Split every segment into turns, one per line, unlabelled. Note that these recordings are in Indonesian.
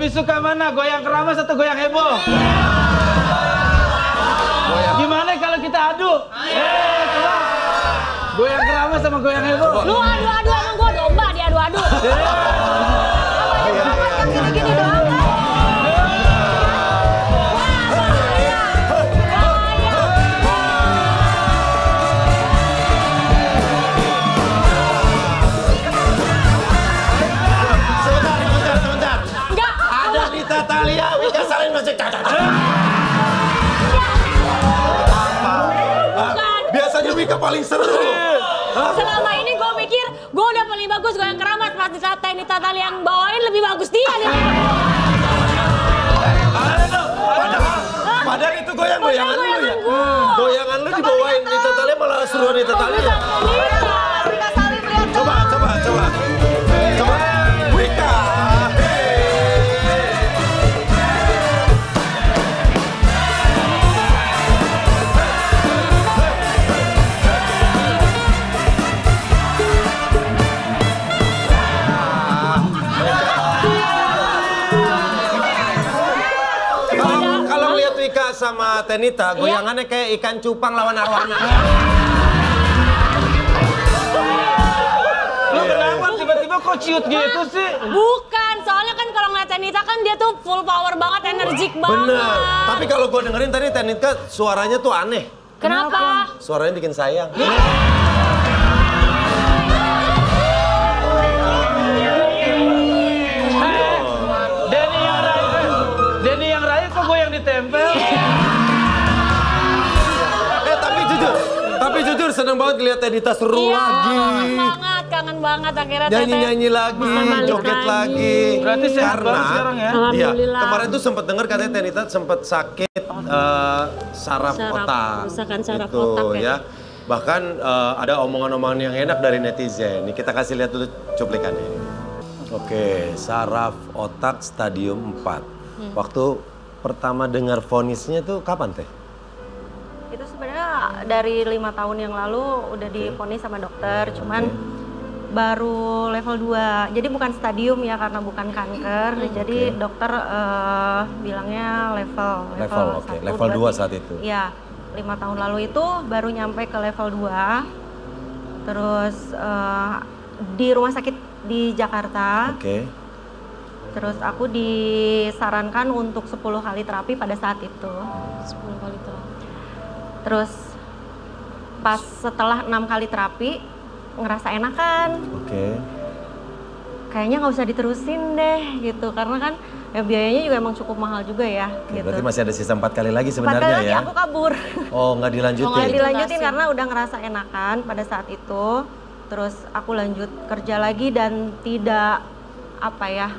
Lebih suka mana? Goyang keramas atau goyang heboh? Gimana kalau kita adu? Coba. Goyang keramas sama goyang heboh.
Lu adu-adu emang gua domba diadu-adu. Kan gini-gini doang kan.
Sebentar.
Enggak.
Ada Nita Thalia, Wika saling masuk. Biasanya Wika paling seru.
Selama ini gue mikir gue udah paling bagus goyang keramas, pas di saat Nita Thalia yang bawain lebih bagus dia nih.
Padahal itu goyang-goyangan lu ya. Goyangan lu dibawain Nita Thalia malah seruan Nita Thalia. Coba. Wika. Kalau ngeliat Wika sama Tenita, goyangannya kayak ikan cupang lawan arwana.
Lu kenapa tiba-tiba kok ciut gitu sih?
Bukan, soalnya kan kalau ngeliat Nita kan dia tuh full power banget, energik banget.
Bener. Tapi kalau gue dengerin tadi Tenita suaranya tuh aneh.
Kenapa?
Suaranya bikin sayang.
Denny yang rayu kok goyang ditempel?
Tapi jujur seneng banget ngeliat Tenita seru lagi.
Kangen banget akhirnya
Nyanyi-nyanyi lagi, joget lagi.
Berarti sehat banget sekarang ya?
Iya,
Alhamdulillah.
kemarin tuh sempet denger katanya Tenita sempet sakit saraf otak.
Kerusakan saraf
gitu,
otak ya.
Bahkan ada omongan-omongan yang enak dari netizen. Nih kita kasih lihat dulu cuplikannya. Oke, saraf otak stadium 4. Waktu pertama dengar vonisnya tuh kapan Teh?
Itu sebenarnya dari 5 tahun yang lalu udah divonis sama dokter, cuman baru level 2. Jadi bukan stadium ya karena bukan kanker. Jadi dokter bilangnya level
Oke.
1,
Level 2 saat itu.
Iya, 5 tahun lalu itu baru nyampe ke level 2. Terus di rumah sakit di Jakarta.
Oke.
Terus aku disarankan untuk 10 kali terapi pada saat itu.
10 kali terapi.
Terus pas setelah 6 kali terapi ngerasa enakan.
Oke.
Kayaknya nggak usah diterusin deh gitu karena kan ya biayanya juga emang cukup mahal juga ya.
Oke,
gitu.
berarti masih ada sisa 4 kali lagi
4
sebenarnya
kali lagi
ya?
aku kabur.
Oh, nggak dilanjutin?
Nggak dilanjutin karena udah ngerasa enakan pada saat itu. Terus aku lanjut kerja lagi dan tidak apa ya,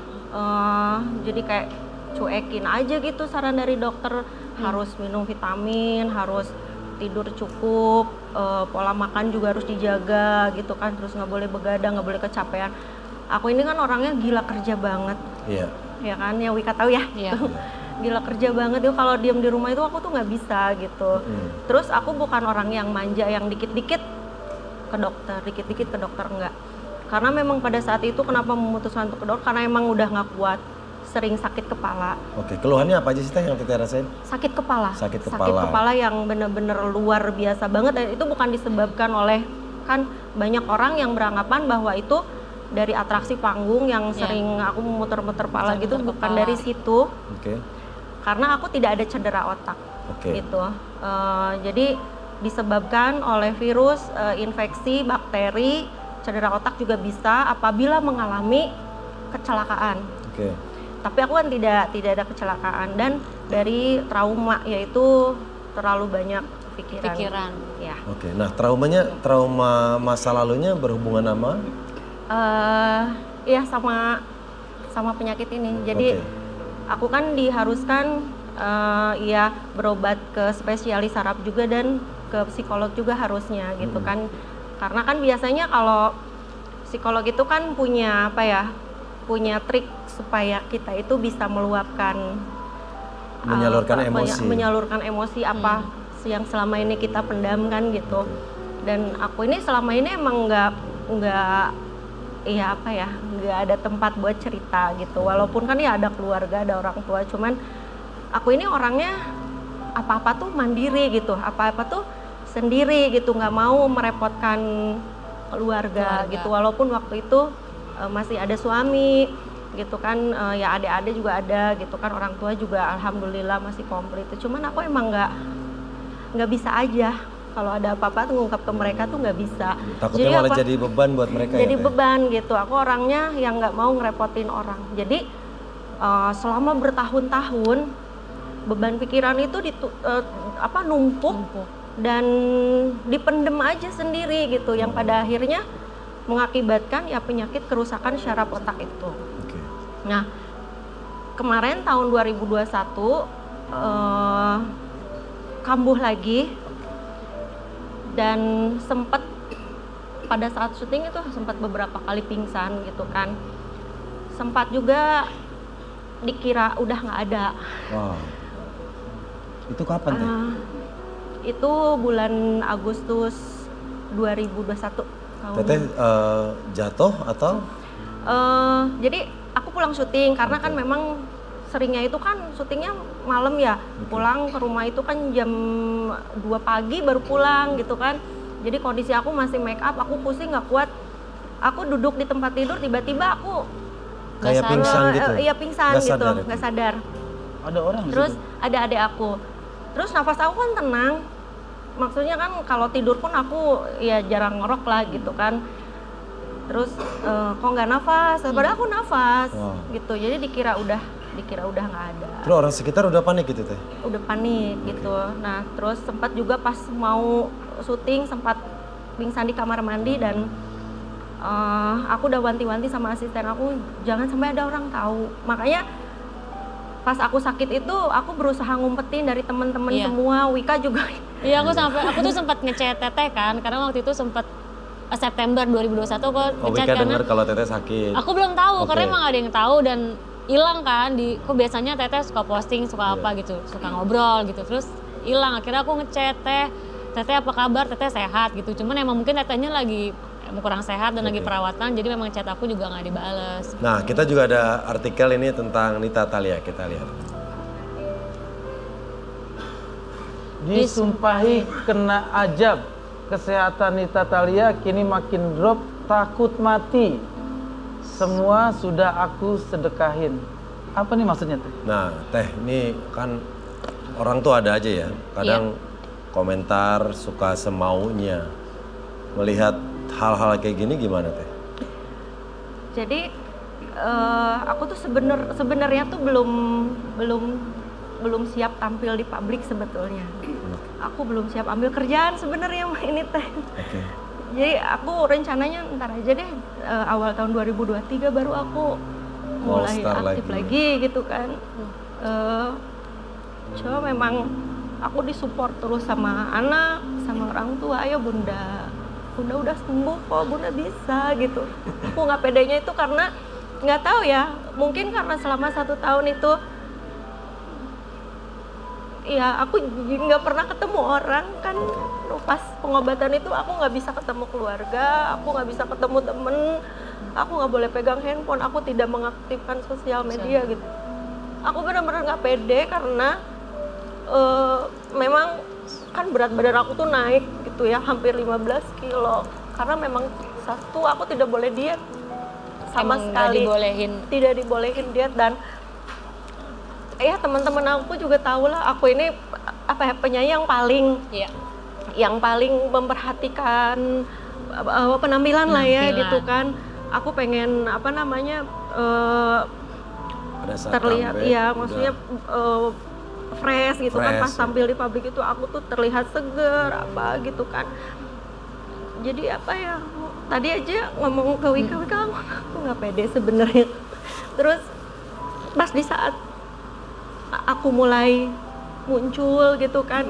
jadi kayak cuekin aja gitu saran dari dokter. Harus minum vitamin, harus tidur cukup, pola makan juga harus dijaga gitu kan. Terus nggak boleh begadang, nggak boleh kecapean. Aku ini kan orangnya gila kerja banget.
Iya.
Ya kan, yang Wika tahu ya.
Iya.
Gila kerja banget itu kalau diem di rumah itu aku tuh nggak bisa gitu. Terus aku bukan orang yang manja yang dikit-dikit ke dokter, dikit-dikit ke dokter enggak. Karena memang pada saat itu kenapa memutuskan untuk ke dokter karena emang udah nggak kuat, sering sakit kepala.
Oke, keluhannya apa aja sih Teh yang kita rasain?
Sakit kepala.
Sakit
Sakit
kepala.
kepala yang bener-bener luar biasa banget dan itu bukan disebabkan oleh kan banyak orang yang beranggapan bahwa itu dari atraksi panggung yang sering aku muter-muter kepala gitu, bukan dari situ.
Oke.
Karena aku tidak ada cedera otak.
Oke.
Gitu. Jadi disebabkan oleh virus, infeksi, bakteri, cedera otak juga bisa apabila mengalami kecelakaan.
Oke.
Tapi aku kan tidak ada kecelakaan dan dari trauma yaitu terlalu banyak pikiran. Ya.
Oke. Nah, trauma masa lalunya berhubungan sama?
Ya sama penyakit ini. Jadi aku kan diharuskan ya berobat ke spesialis saraf juga dan ke psikolog juga harusnya gitu kan. Karena kan biasanya kalau psikolog itu kan punya apa ya? Punya trik supaya kita itu bisa meluapkan menyalurkan emosi apa yang selama ini kita pendam kan gitu. Dan aku ini selama ini emang nggak ya apa ya nggak ada tempat buat cerita gitu. Walaupun kan ya ada keluarga, ada orang tua, cuman aku ini orangnya apa-apa tuh mandiri gitu, apa-apa tuh sendiri gitu, nggak mau merepotkan keluarga gitu. Walaupun waktu itu masih ada suami gitu kan, ya adik-adik juga ada gitu kan, orang tua juga alhamdulillah masih komplit. Cuman aku emang nggak bisa aja kalau ada apa-apa tuh ngungkap ke mereka tuh nggak bisa.
Takutnya malah jadi beban buat mereka.
Jadi beban gitu. Aku orangnya yang nggak mau ngerepotin orang. Jadi selama bertahun-tahun beban pikiran itu numpuk dan dipendem aja sendiri gitu, yang pada akhirnya mengakibatkan ya penyakit kerusakan syaraf otak itu. Nah, kemarin tahun 2021 kambuh lagi dan sempat pada saat syuting itu sempat beberapa kali pingsan gitu kan. Sempat juga dikira udah nggak ada.
Wow. Itu kapan teh?
Itu bulan Agustus 2021.
Teteh jatuh atau?
Jadi aku pulang syuting karena kan memang seringnya itu kan syutingnya malam ya. Pulang ke rumah itu kan jam 2 pagi baru pulang gitu kan. Jadi kondisi aku masih make up, aku pusing nggak kuat. Aku duduk di tempat tidur tiba-tiba aku
kayak pingsan gitu.
Iya pingsan gitu, nggak sadar.
Ada orang
Terus ada adik aku. Terus nafas aku kan tenang. Maksudnya kan kalau tidur pun aku ya jarang ngerok lah gitu kan. Terus kok nggak nafas? Padahal aku nafas gitu. Jadi dikira udah nggak ada.
Terus orang sekitar udah panik gitu teh?
Udah panik gitu. Nah terus sempat juga pas mau syuting sempat pingsan di kamar mandi dan aku udah wanti-wanti sama asisten aku jangan sampai ada orang tahu. Makanya pas aku sakit itu aku berusaha ngumpetin dari teman-teman semua. Wika juga.
Iya, aku tuh sempat ngechat Teteh kan, karena waktu itu sempat September 2021 aku ngechat
Wika
karena
dengar kalau Teteh sakit.
aku belum tahu karena emang ada yang tahu dan hilang kan kok biasanya Teteh suka posting suka apa gitu, suka ngobrol gitu, terus hilang. Akhirnya aku ngechat Teteh apa kabar, Teteh sehat gitu. Cuman emang mungkin Tetehnya lagi kurang sehat dan lagi perawatan, jadi memang chat aku juga nggak dibales.
Nah, kita juga ada artikel ini tentang Nita Thalia, kita lihat.
Disumpahi kena ajab, kesehatan Nita Thalia kini makin drop, takut mati. Semua sudah aku sedekahin. Apa nih maksudnya teh?
Nah, Teh, ini kan orang tuh ada aja ya, kadang komentar suka semaunya. Melihat hal-hal kayak gini gimana Teh?
Jadi aku tuh sebenarnya tuh belum siap tampil di publik sebetulnya. Aku belum siap ambil kerjaan sebenarnya ini Teh. Jadi aku rencananya ntar aja deh awal tahun 2023 baru aku mulai aktif lagi gitu kan. Cuma memang aku disupport terus sama anak, sama orang tua. Ayo Bunda udah sembuh kok, Bunda bisa gitu. Aku nggak pedenya itu karena nggak tahu ya, mungkin karena selama 1 tahun itu ya aku nggak pernah ketemu orang kan. Pas pengobatan itu aku nggak bisa ketemu keluarga, aku nggak bisa ketemu temen, aku nggak boleh pegang handphone, aku tidak mengaktifkan sosial media gitu. Aku benar-benar nggak pede karena memang kan berat badan aku tuh naik gitu ya, hampir 15 kilo. Karena memang satu, aku tidak boleh diet sama sekali. Tidak dibolehin diet. Dan ya teman-teman aku juga tahu lah, aku ini penyanyi yang paling memperhatikan penampilan lah ya gitu kan. Aku pengen terlihat ya, maksudnya fresh gitu kan. Pas tampil di publik itu aku tuh terlihat seger apa gitu kan. Jadi tadi aja ngomong ke Wika aku nggak pede sebenarnya. Terus pas di saat aku mulai muncul gitu kan,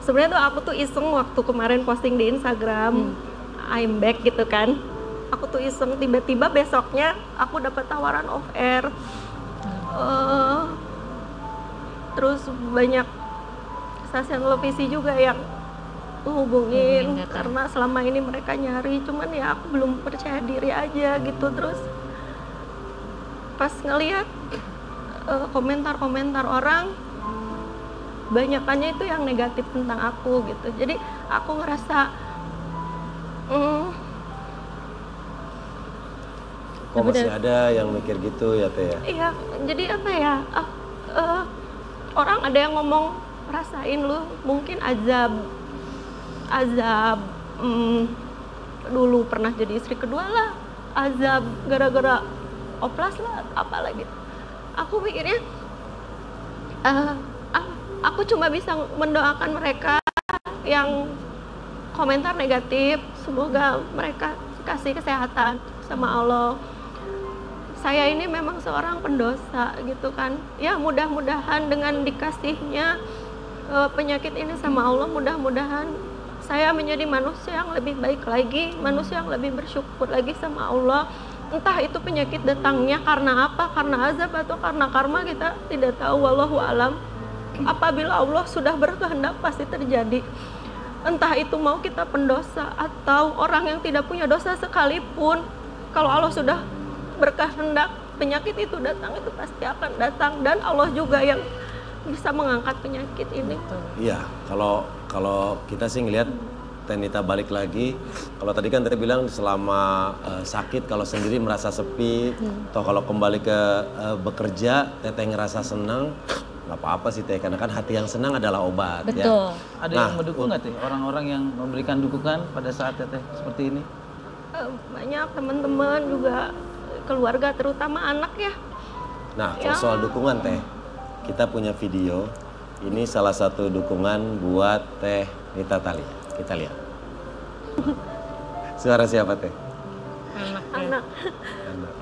sebenarnya tuh aku tuh iseng waktu kemarin posting di Instagram I'm back gitu kan. Aku tuh iseng, tiba-tiba besoknya aku dapat tawaran off air. Terus banyak stasiun televisi juga yang aku hubungin
Hubungin datang.
karena selama ini mereka nyari, cuman ya aku belum percaya diri aja gitu. Terus pas ngelihat komentar-komentar orang, banyakannya itu yang negatif tentang aku gitu. Jadi aku ngerasa
Kok masih ada yang mikir gitu ya Teh ya?
iya, jadi apa ya, orang ada yang ngomong, rasain lu mungkin azab dulu pernah jadi istri kedua lah, azab gara-gara oplas lah, apalagi. Aku mikirnya aku cuma bisa mendoakan mereka yang komentar negatif, semoga mereka kasih kesehatan sama Allah. Saya ini memang seorang pendosa gitu kan, ya mudah-mudahan dengan dikasihnya penyakit ini sama Allah, mudah-mudahan saya menjadi manusia yang lebih baik lagi, manusia yang lebih bersyukur lagi sama Allah. Entah itu penyakit datangnya karena apa, karena azab atau karena karma, kita tidak tahu, wallahu alam. Apabila Allah sudah berkehendak pasti terjadi. Entah itu mau kita pendosa atau orang yang tidak punya dosa sekalipun, kalau Allah sudah berkehendak penyakit itu datang, itu pasti akan datang, dan Allah juga yang bisa mengangkat penyakit ini.
Iya, kalau kita sih ngelihat Tenita balik lagi, kalau tadi kan Teh bilang selama sakit kalau sendiri merasa sepi, atau kalau kembali ke bekerja Teteh ngerasa senang, nggak apa-apa sih Teh, karena kan hati yang senang adalah obat.
Betul.
Ya.
Ada yang mendukung nggak Teh? Orang-orang yang memberikan dukungan pada saat Teteh seperti ini?
Banyak teman-teman juga, keluarga terutama anak ya.
Nah, kalau soal dukungan Teh, kita punya video. Ini salah satu dukungan buat Teh Nita Thalia. Kita lihat. Suara siapa Teh?
Anak.
Anak.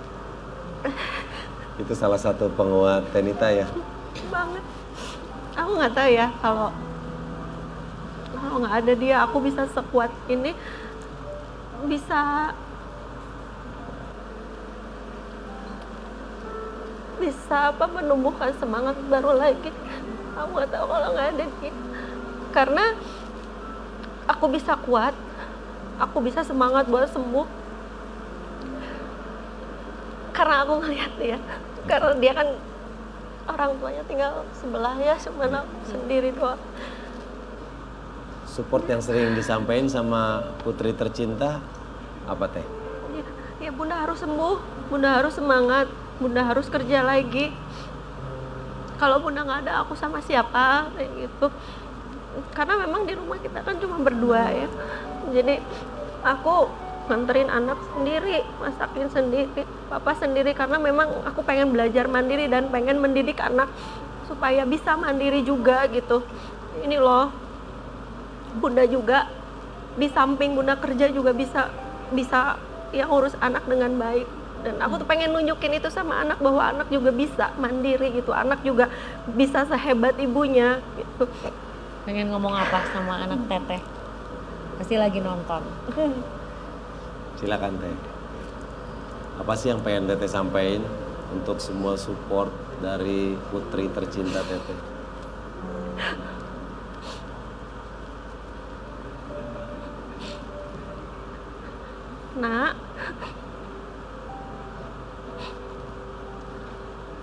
Itu salah satu penguat Teh Nita ya.
Banget. Aku nggak tahu ya, kalau nggak ada dia aku bisa sekuat ini, bisa menumbuhkan semangat baru lagi. Aku nggak tahu kalau nggak ada dia, karena aku bisa kuat, aku bisa semangat buat sembuh karena aku ngeliat dia. Karena dia kan orang tuanya tinggal sebelah ya, cuma aku sendiri doang.
Support yang sering disampaikan sama putri tercinta apa Teh?
Ya bunda harus sembuh, bunda harus semangat, bunda harus kerja lagi. Kalau bunda nggak ada, aku sama siapa kayak gitu. Karena memang di rumah kita kan cuma berdua ya. Jadi aku nganterin anak sendiri, masakin sendiri, papa sendiri, karena memang aku pengen belajar mandiri dan pengen mendidik anak supaya bisa mandiri juga gitu. Ini loh, bunda juga di samping bunda kerja juga bisa ya ngurus anak dengan baik. Dan aku tuh pengen nunjukin itu sama anak, bahwa anak juga bisa mandiri gitu, anak juga bisa sehebat ibunya gitu.
Pengen ngomong apa sama anak Teteh? Pasti lagi nonton.
Silakan Teh. Apa sih yang pengen Teteh sampaikan untuk semua support dari putri tercinta Teteh?
Nak,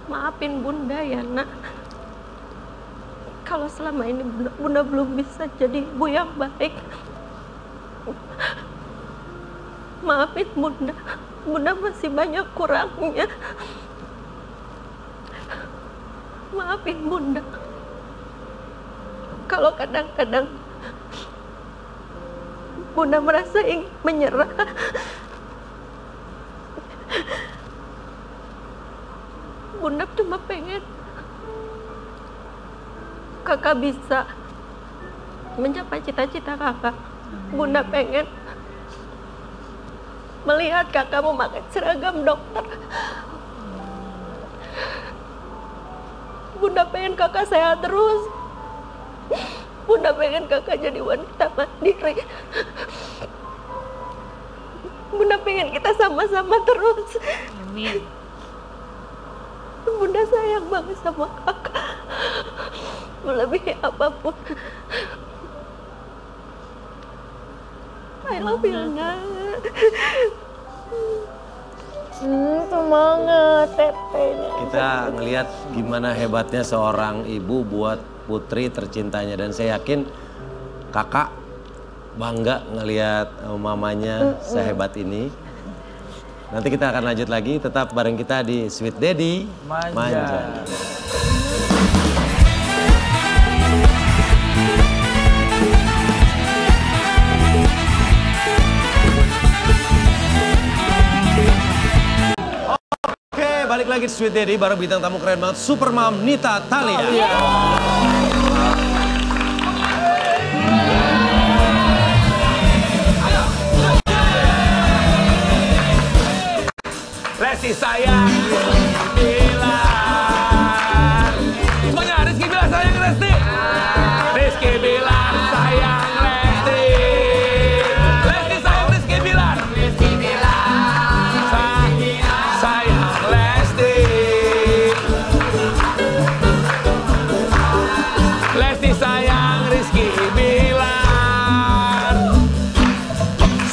maafin bunda ya nak, kalau selama ini bunda belum bisa jadi ibu yang baik. Maafin bunda, bunda masih banyak kurangnya. Maafin bunda, kalau kadang-kadang bunda merasa ingin menyerah. Bunda cuma pengen kakak bisa mencapai cita-cita kakak. Bunda pengen melihat kakak memakai seragam dokter. Bunda pengen kakak sehat terus. Bunda pengen kakak jadi wanita mandiri. Bunda pengen kita sama-sama terus.
Amin.
Bunda sayang banget sama kakak, melebihi apapun. I love you, Angga.
Semangat tetenya.
Kita ngelihat gimana hebatnya seorang ibu buat putri tercintanya. Dan saya yakin kakak bangga ngelihat mamanya sehebat ini. Nanti kita akan lanjut lagi, tetap bareng kita di Sweet Daddy Manja. Oke, balik lagi di Sweet Daddy, baru bintang tamu keren banget, Super Mom Nita Thalia.
Lesti sayang bilang. Semuanya Rizky bilang sayang Lesti. Rizky bilang sayang Lesti. Lesti sayang Rizky bilang. Rizky bilang sayang Lesti. Lesti sayang Rizky bilang.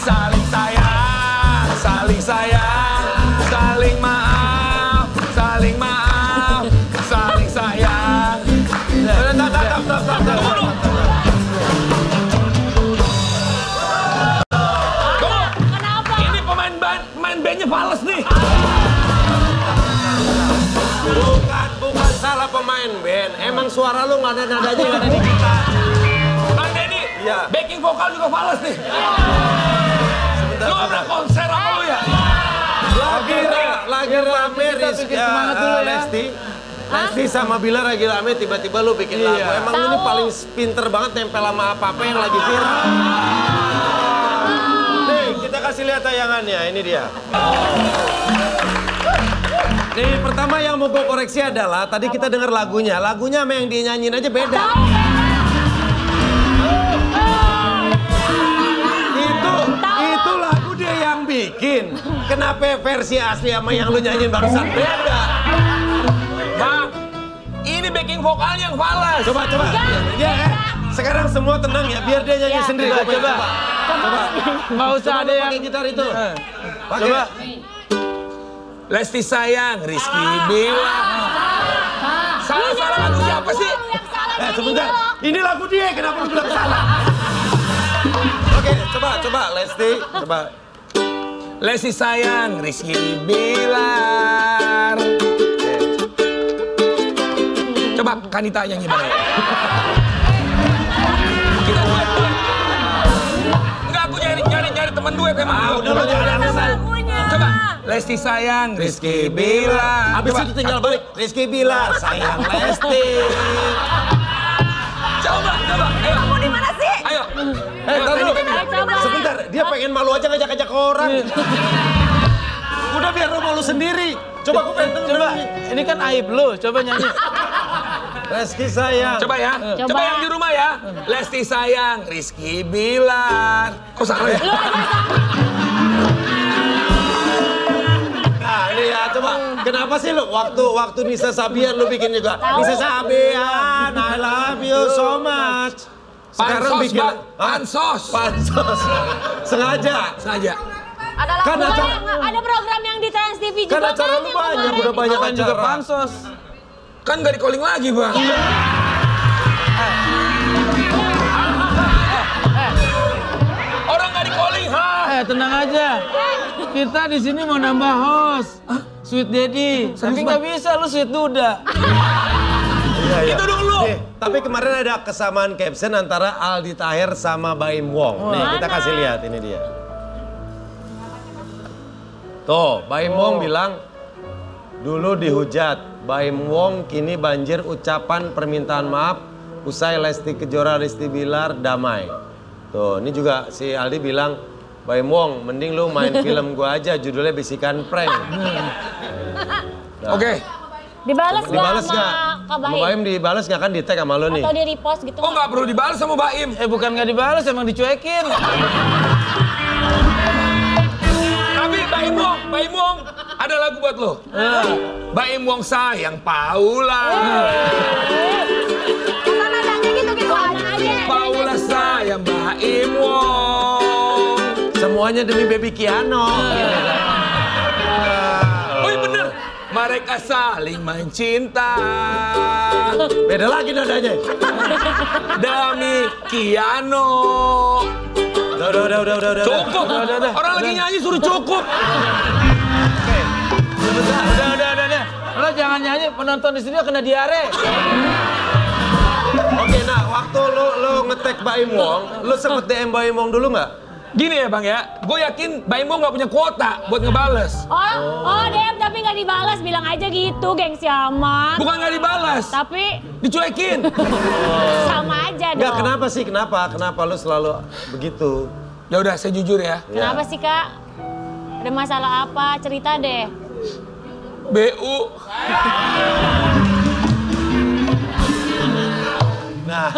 Saling sayang, saling sayang. Saling maaf, saling maaf, saling sayang. Tunggu.
Kenapa?
Ini pemain bandnya fales nih.
Bukan salah pemain band. Emang suara lu nggak ada nadanya, nggak ada di kita.
Bang Deddy,
Iya.
backing vokal juga fales nih. Lu ada konser apa lu ya?
Lagi rame
bikin semangat dulu ya.
Lesti sama Bilar lagi rame, tiba-tiba lu bikin lagu. Emang ini paling pinter banget nempel sama apa-apa yang lagi viral. Nih, kita kasih lihat tayangannya, ini dia. Nih, pertama yang mau gue koreksi adalah, tadi kita dengar lagunya. Lagunya sama yang dia nyanyiin aja beda. Itu lagu dia yang bikin. Kenapa versi asli sama yang lu nyanyiin barusan beda?
Bang, ini backing vokalnya yang fales.
Coba. Ya, sekarang semua tenang ya, biar dia nyanyi sendiri. Coba.
Nggak usah ada yang
pakai gitar itu.
Coba.
Lesti sayang, Rizky bilang. Salah lagu siapa sih?
Sebentar. Ini lagu dia, kenapa lu bilang salah? Oke, coba Lesti, coba.
Lesti sayang, Rizky Bilar. Coba Kanita nyanyi bareng. Kita duet. Enggak, aku nyari teman duet emang.
Udah lu jangan alasan.
Coba, Lesti sayang, Rizky Bilar.
Habis itu tinggal balik. Rizky Bilar, sayang Lesti.
Coba. Ayo.
Kamu di mana sih?
Ayo.
Taruh. Sebentar, dia pengen malu aja ngajak-ngajak ke orang. Udah biar lu malu sendiri. Coba aku pengen
Coba, ini kan aib lu, coba nyanyi.
Rizky sayang.
Coba ya. Coba yang di rumah ya. Lesti sayang, Rizky Bilar. Kok salah ya?
Nah, ini ya, coba. Kenapa sih lu waktu Nisa Sabian lu bikin juga? Nisa Sabian, I love you so much. Sekarang
Pansos,
bikin
Bang. Pansos.
Sengaja.
Ada
Kan
lagu
acara-
Ada program yang di Trans TV juga
Kan acara lu
yang
banyak,
kemarin.
udah banyak
Kan juga
acara.
pansos.
Kan gak di calling lagi, Bang. Orang gak di calling, ha?
Tenang aja. Kita di sini mau nambah host. Sweet Daddy. Tapi nggak bisa, lu Sweet Duda.
Itu dulu.
Tapi kemarin ada kesamaan caption antara Aldi Taher sama Baim Wong. Nih, kita kasih lihat, ini dia. Tuh, Baim Wong bilang, dulu dihujat, Baim Wong kini banjir ucapan permintaan maaf, usai Lesti Kejora, Rizky Bilar, damai. Tuh, ini juga si Aldi bilang, Baim Wong, mending lu main film gua aja, judulnya Bisikan Prank. Nah,
Oke.
Dibalas
Dibalas
nggak
nggak?
sama Kak
Sama
Baim?
Baim dibalas nggak kan di tag sama lu nih?
Atau di repost gitu?
Oh nggak perlu dibalas sama Baim.
Bukan nggak dibalas, emang dicuekin.
Tapi Baim Wong, ada lagu buat lo. Baim Wong sayang Paula.
Karena nadanya gitu-gitu aja.
Paula sayang Baim Wong.
semuanya demi baby Kiano.
Oh iya bener, mereka saling mencinta.
Beda lagi nadanya.
Demi Kiano.
Udah.
Cukup. Orang lagi nyanyi suruh cukup.
Udah. Lo jangan nyanyi, penonton di studio kena diare.
Oke, nah waktu lo nge-tag Baim Wong, lo sempet DM Baim Wong dulu nggak?
Gini ya Bang ya, gue yakin Baim Wong nggak punya kuota buat ngebales.
Oh DM tapi nggak dibalas, bilang aja gitu, gengsi amat.
Bukan nggak dibalas,
Tapi
dicuekin.
sama aja dong.
Nggak, kenapa sih? Kenapa lo selalu begitu?
Ya udah, saya jujur ya.
Kenapa sih Kak? Ada masalah apa? Cerita deh.
BU.
Nah,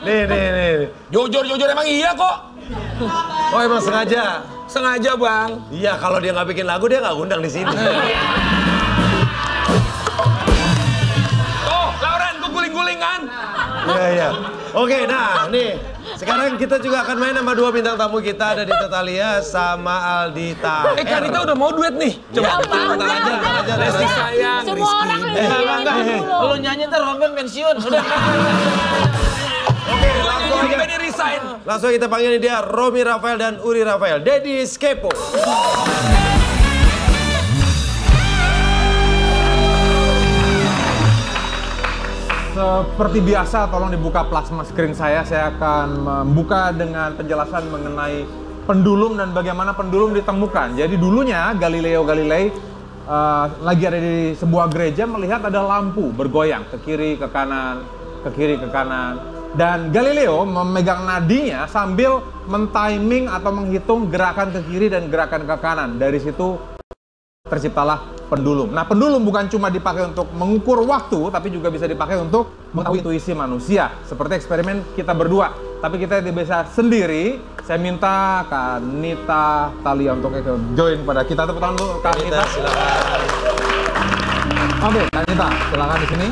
nih.
Jujur emang iya kok.
Oh emang sengaja?
Sengaja Bang.
Iya, kalau dia nggak bikin lagu dia nggak undang di sini.
Oh, Lauren, gue guling-guling kan?
Iya. Oke, nah nih. Sekarang kita juga akan main sama 2 bintang tamu kita, ada Nita Thalia sama Aldita.
Kanita udah mau duet nih. Coba.
aja.
Lesti sayang,
Semua orang
Enggak. Lo nyanyi ntar Robin pensiun. Udah.
Oke, langsung aja.
Benny resign.
Langsung kita panggil dia Romi Rafael dan Uri Rafael. Daddy Skepo.
Seperti biasa, tolong dibuka plasma screen saya akan membuka dengan penjelasan mengenai pendulum dan bagaimana pendulum ditemukan. Jadi dulunya Galileo Galilei lagi ada di sebuah gereja melihat ada lampu bergoyang ke kiri, ke kanan, ke kiri, ke kanan. Dan Galileo memegang nadinya sambil mentiming atau menghitung gerakan ke kiri dan gerakan ke kanan. Dari situ terciptalah pendulum. Nah, pendulum bukan cuma dipakai untuk mengukur waktu, tapi juga bisa dipakai untuk mengetahui intuisi manusia. Seperti eksperimen kita berdua. Tapi kita tidak bisa sendiri. Saya minta Kak Nita Thalia untuk join pada kita. Tepuk tangan dulu Kak Nita.
Silakan.
Oke, Kak Nita, silakan di sini.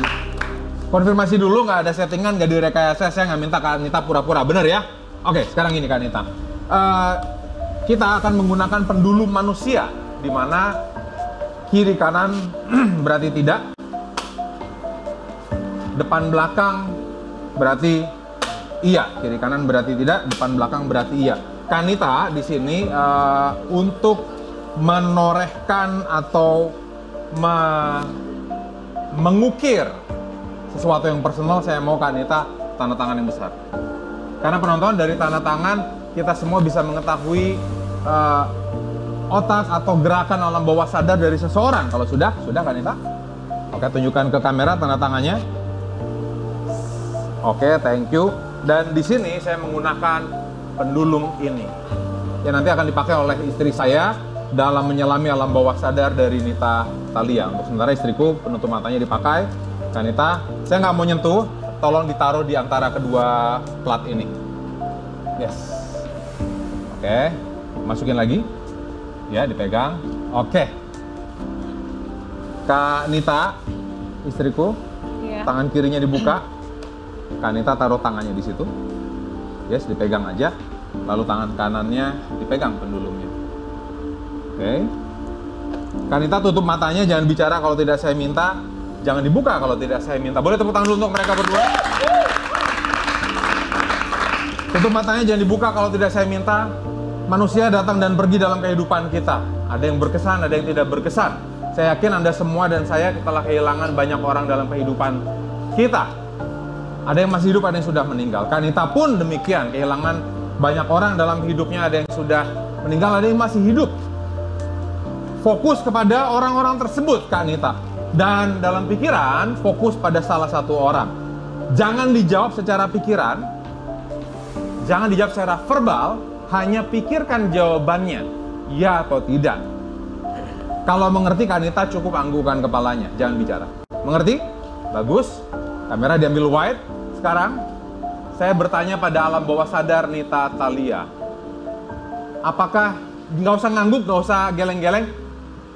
Konfirmasi dulu, nggak ada settingan, nggak direkayasa. Saya nggak minta Kak Nita pura-pura, bener ya? Oke, sekarang gini Kak Nita. Kita akan menggunakan pendulum manusia, di mana kiri kanan berarti tidak, depan belakang berarti iya, kiri kanan berarti tidak, depan belakang berarti iya. Kanita di sini untuk menorehkan atau mengukir sesuatu yang personal, saya mau Kanita tanda tangan yang besar. Karena penonton dari tanda tangan kita semua bisa mengetahui otak atau gerakan alam bawah sadar dari seseorang. Kalau sudah Kanita? Oke, tunjukkan ke kamera tanda tangannya. Oke, thank you. Dan di sini saya menggunakan pendulum ini. Yang nanti akan dipakai oleh istri saya dalam menyelami alam bawah sadar dari Nita Thalia. Untuk sementara istriku penutup matanya dipakai. Kanita, saya nggak mau nyentuh. Tolong ditaruh di antara kedua plat ini. Yes. Oke, masukin lagi. Ya, dipegang. Oke. Kak Nita, istriku, tangan kirinya dibuka. Kak Nita taruh tangannya di situ. Yes, dipegang aja. Lalu tangan kanannya dipegang pendulumnya. Oke. Kak Nita tutup matanya, jangan bicara kalau tidak saya minta. Jangan dibuka kalau tidak saya minta. Boleh tepuk tangan dulu untuk mereka berdua? Tutup matanya, jangan dibuka kalau tidak saya minta. Manusia datang dan pergi dalam kehidupan kita. Ada yang berkesan, ada yang tidak berkesan. Saya yakin Anda semua dan saya telah kehilangan banyak orang dalam kehidupan kita. Ada yang masih hidup, ada yang sudah meninggal. Kanita pun demikian, kehilangan banyak orang dalam hidupnya. Ada yang sudah meninggal, ada yang masih hidup. Fokus kepada orang-orang tersebut, Kanita. Dan dalam pikiran, fokus pada salah satu orang. Jangan dijawab secara pikiran, jangan dijawab secara verbal. Hanya pikirkan jawabannya, ya atau tidak. Kalau mengerti, Kanita cukup anggukkan kepalanya, jangan bicara. Mengerti? Bagus. Kamera diambil wide. Sekarang, saya bertanya pada alam bawah sadar Nita Thalia. Apakah, nggak usah ngangguk, nggak usah geleng-geleng.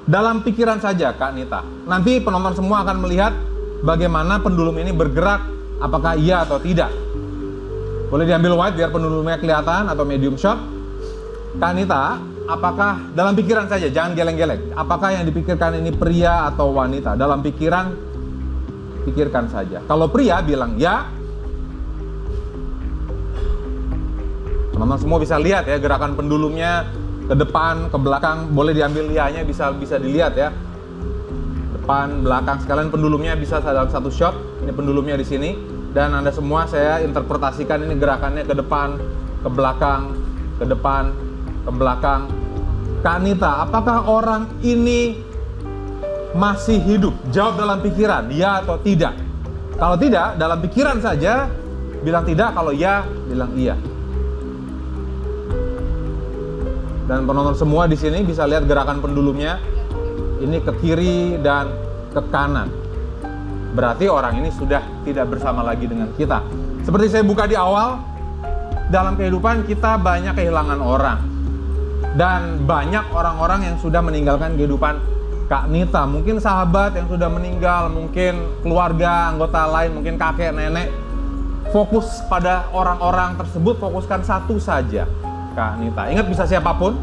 Dalam pikiran saja, Kak Nita. Nanti penonton semua akan melihat bagaimana pendulum ini bergerak, apakah iya atau tidak. Boleh diambil wide biar pendulumnya kelihatan atau medium shot. Kak Nita, apakah dalam pikiran saja, jangan geleng-geleng. Apakah yang dipikirkan ini pria atau wanita? Dalam pikiran, pikirkan saja. Kalau pria bilang ya. Teman-teman semua bisa lihat ya gerakan pendulumnya ke depan, ke belakang. Boleh diambil liahnya, bisa dilihat ya. Depan, belakang, sekalian pendulumnya bisa dalam satu shot. Ini pendulumnya di sini. Dan Anda semua saya interpretasikan ini gerakannya ke depan, ke belakang, ke depan, ke belakang. Kak Nita, apakah orang ini masih hidup? Jawab dalam pikiran, ya atau tidak. Kalau tidak, dalam pikiran saja bilang tidak, kalau ya, bilang iya. Dan penonton semua di sini bisa lihat gerakan pendulumnya. Ini ke kiri dan ke kanan. Berarti orang ini sudah tidak bersama lagi dengan kita. Seperti saya buka di awal, dalam kehidupan kita banyak kehilangan orang. Dan banyak orang-orang yang sudah meninggalkan kehidupan Kak Nita. Mungkin sahabat yang sudah meninggal, mungkin keluarga, anggota lain, mungkin kakek, nenek. Fokus pada orang-orang tersebut, fokuskan satu saja, Kak Nita. Ingat, bisa siapapun.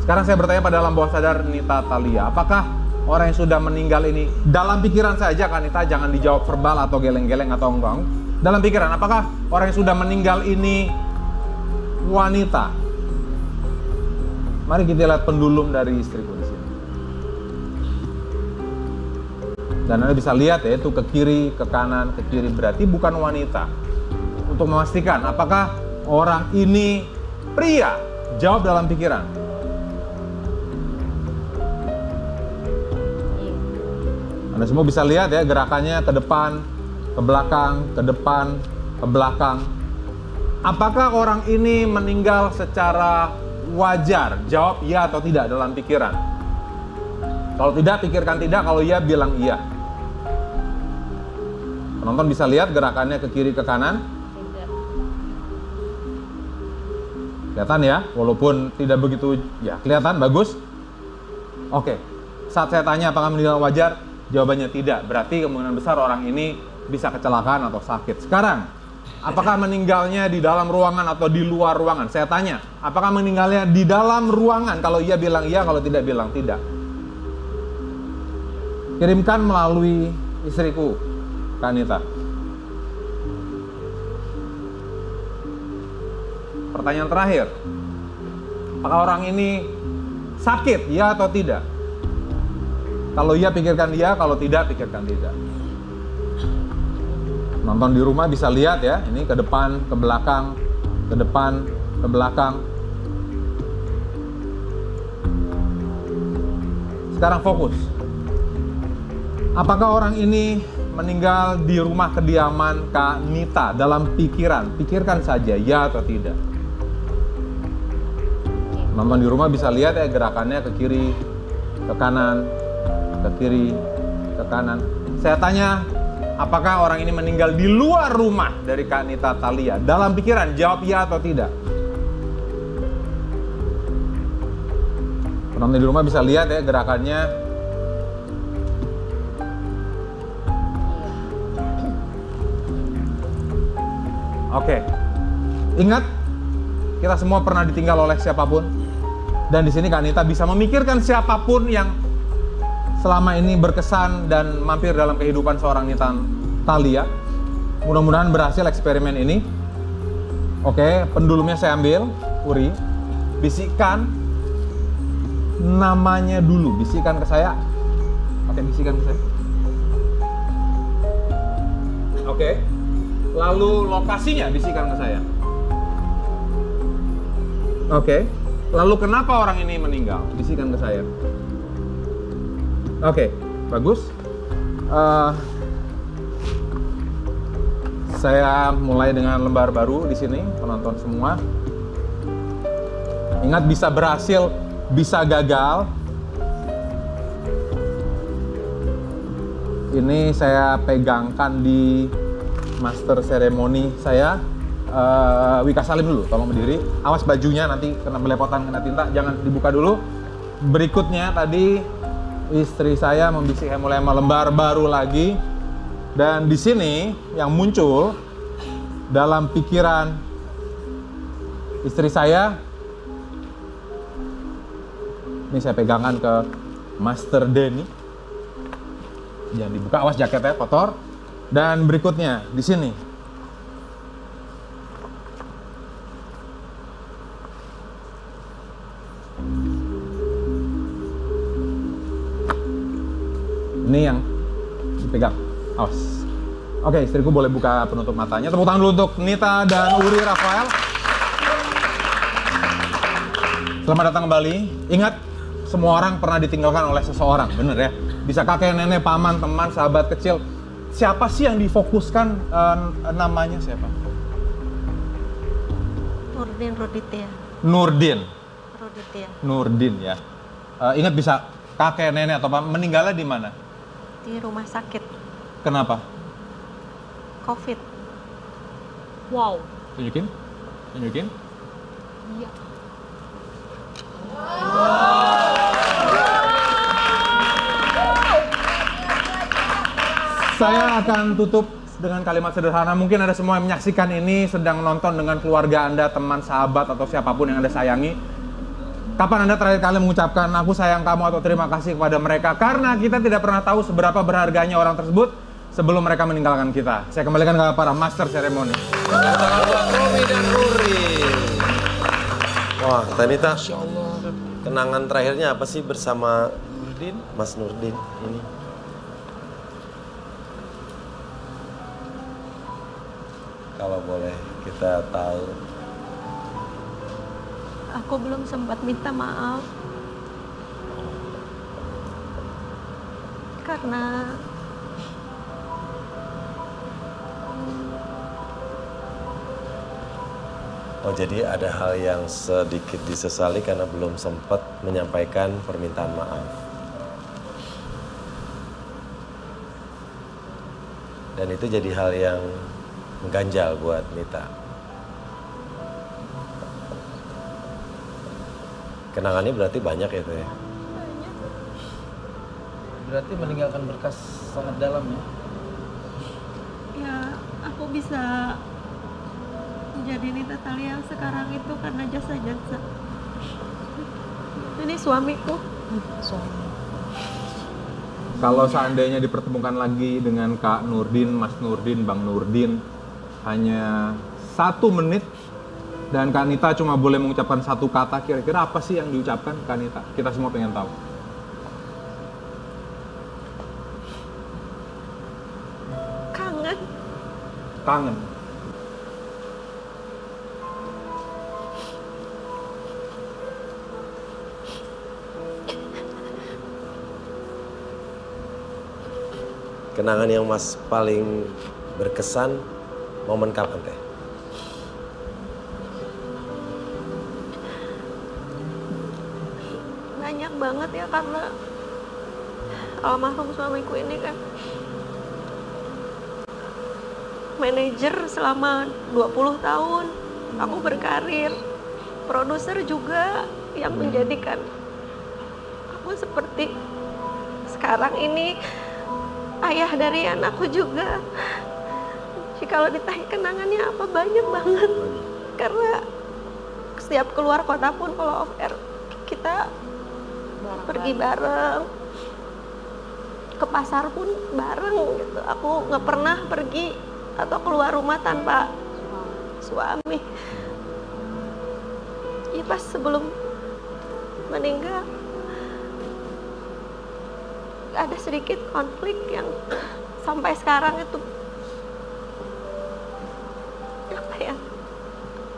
Sekarang saya bertanya pada alam bawah sadar Nita Thalia, apakah orang yang sudah meninggal ini dalam pikiran saja, Kak Nita, jangan dijawab verbal atau geleng-geleng atau enggak. Dalam pikiran, apakah orang yang sudah meninggal ini wanita? Mari kita lihat pendulum dari istriku di sini. Dan Anda bisa lihat ya, itu ke kiri, ke kanan, ke kiri, berarti bukan wanita. Untuk memastikan apakah orang ini pria, jawab dalam pikiran. Anda semua bisa lihat ya gerakannya ke depan, ke belakang, ke depan, ke belakang. Apakah orang ini meninggal secara wajar? Jawab ya atau tidak dalam pikiran. Kalau tidak, pikirkan tidak. Kalau iya, bilang iya. Penonton bisa lihat gerakannya ke kiri, ke kanan. Kelihatan ya, walaupun tidak begitu, ya kelihatan, bagus. Oke, saat saya tanya apakah meninggal wajar, jawabannya tidak. Berarti kemungkinan besar orang ini bisa kecelakaan atau sakit. Sekarang, apakah meninggalnya di dalam ruangan atau di luar ruangan? Saya tanya, apakah meninggalnya di dalam ruangan? Kalau iya bilang iya, kalau tidak bilang tidak. Kirimkan melalui istriku, Kak Nita. Pertanyaan terakhir, apakah orang ini sakit, ya atau tidak? Kalau iya pikirkan iya, kalau tidak pikirkan tidak. Nonton di rumah bisa lihat ya, ini ke depan, ke belakang, ke depan, ke belakang. Sekarang fokus. Apakah orang ini meninggal di rumah kediaman Kak Nita? Dalam pikiran, pikirkan saja ya atau tidak. Nonton di rumah bisa lihat ya gerakannya ke kiri, ke kanan, ke kiri, ke kanan. Saya tanya, apakah orang ini meninggal di luar rumah dari Kak Nita Thalia? Dalam pikiran, jawab ya atau tidak. Penonton di rumah bisa lihat ya gerakannya. Oke, ingat, kita semua pernah ditinggal oleh siapapun. Dan di sini Kak Nita bisa memikirkan siapapun yang selama ini berkesan dan mampir dalam kehidupan seorang Nita Thalia. Mudah-mudahan berhasil eksperimen ini. Oke, pendulumnya saya ambil, Uri. Bisikkan namanya dulu, bisikkan ke saya. Oke, bisikkan ke saya. Oke. Lalu lokasinya bisikkan ke saya. Oke. Lalu kenapa orang ini meninggal? Bisikkan ke saya. Oke, bagus. Saya mulai dengan lembar baru di sini, penonton semua. Ingat, bisa berhasil, bisa gagal. Ini saya pegangkan di master seremoni saya. Wika Salim dulu, tolong berdiri. Awas bajunya nanti kena belepotan, kena tinta, jangan dibuka dulu. Berikutnya tadi istri saya membisikkan mulai lembar baru lagi. Dan di sini yang muncul dalam pikiran istri saya, Ini saya pegangan ke Master Denny. Jangan dibuka, awas jaketnya kotor. Dan berikutnya di sini. Ini yang dipegang, awas. Oke, istriku boleh buka penutup matanya. Tepuk tangan dulu untuk Nita dan Uri Rafael. Selamat datang kembali. Ingat, semua orang pernah ditinggalkan oleh seseorang, bener ya? Bisa kakek, nenek, paman, teman, sahabat kecil. Siapa sih yang difokuskan namanya siapa?
Nurdin Roditya.
Nurdin.
Roditya.
Nurdin ya. Ingat bisa kakek, nenek atau paman meninggalnya di mana?
Di rumah sakit
Kenapa?
COVID.
Wow.
Tunjukin. Tunjukin.
Iya.
Saya akan tutup dengan kalimat sederhana. Mungkin Anda semua yang menyaksikan ini sedang nonton dengan keluarga Anda, teman, sahabat, atau siapapun yang Anda sayangi. Kapan Anda terakhir kali mengucapkan aku sayang kamu atau terima kasih kepada mereka? Karena kita tidak pernah tahu seberapa berharganya orang tersebut sebelum mereka meninggalkan kita. Saya kembalikan ke para master seremoni.
Tangan buat Romi dan Ruri. Wah, Tanita, kenangan terakhirnya apa sih bersama Mas Nurdin ini? Kalau boleh kita tahu.
Aku belum sempat minta maaf. Karena
Oh, jadi ada hal yang sedikit disesali karena belum sempat menyampaikan permintaan maaf. Dan itu jadi hal yang mengganjal buat Nita. Kenangannya berarti banyak ya, Teh?
Berarti meninggalkan berkas sangat dalam ya.
ya aku bisa menjadi Nita Thalia sekarang itu karena jasa-jasa. Ini suamiku.
Kalau seandainya dipertemukan lagi dengan Kak Nurdin, Mas Nurdin, Bang Nurdin, hanya 1 menit dan Kak Nita cuma boleh mengucapkan 1 kata, kira-kira apa sih yang diucapkan Kak Nita? Kita semua pengen tahu.
Kangen.
Kangen.
Kenangan yang Mas paling berkesan momen kapan, Teh?
Banyak banget ya, karena almarhum suamiku ini kan manajer selama 20 tahun. Aku berkarir, produser juga yang menjadikan aku seperti sekarang ini, ayah dari anakku juga. Jadi kalau ditanya kenangannya apa, banyak banget. Karena setiap keluar kota pun kalau off air kita pergi bareng, ke pasar pun bareng gitu. Aku nggak pernah pergi atau keluar rumah tanpa suami. Ya pas sebelum meninggal ada sedikit konflik yang sampai sekarang itu apa ya,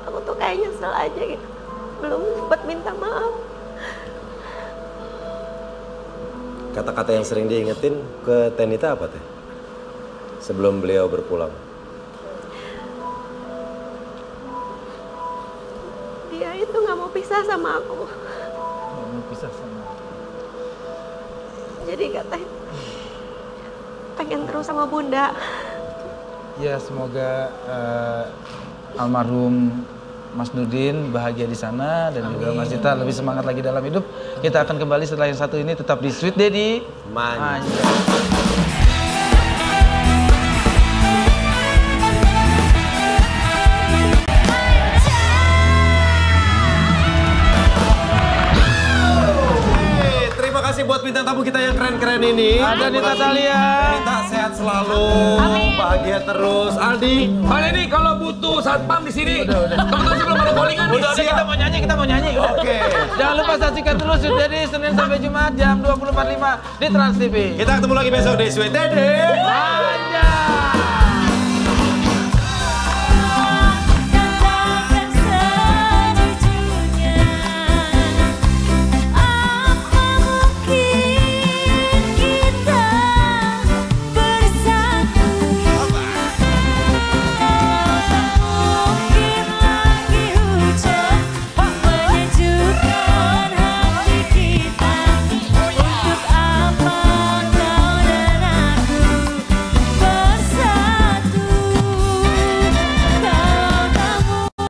aku tuh kayak nyesel aja gitu, belum sempat minta maaf.
Kata-kata yang sering diingetin ke Tenita apa, Teh? Sebelum beliau berpulang.
Dia itu nggak mau pisah sama aku.
Nggak mau pisah sama aku.
Jadi katanya pengen terus sama bunda.
Ya semoga almarhum Mas Nurdin bahagia di sana dan juga Mas Dita lebih semangat lagi dalam hidup. Kita akan kembali setelah yang satu ini, tetap di Sweet Daddy Manja.
tamu kita yang keren-keren ini.
Ada Nita Thalia.
Nita sehat selalu, bahagia terus. Aldi.
Pak Denny kalau butuh satpam di sini. Teman-teman sebelum ada bowlingan nih.
Udah, kita mau nyanyi.
Oke.
Jangan lupa saksikan terus jadi Senin sampai Jumat jam 24.05 di Trans TV.
Kita ketemu lagi besok di SWTD.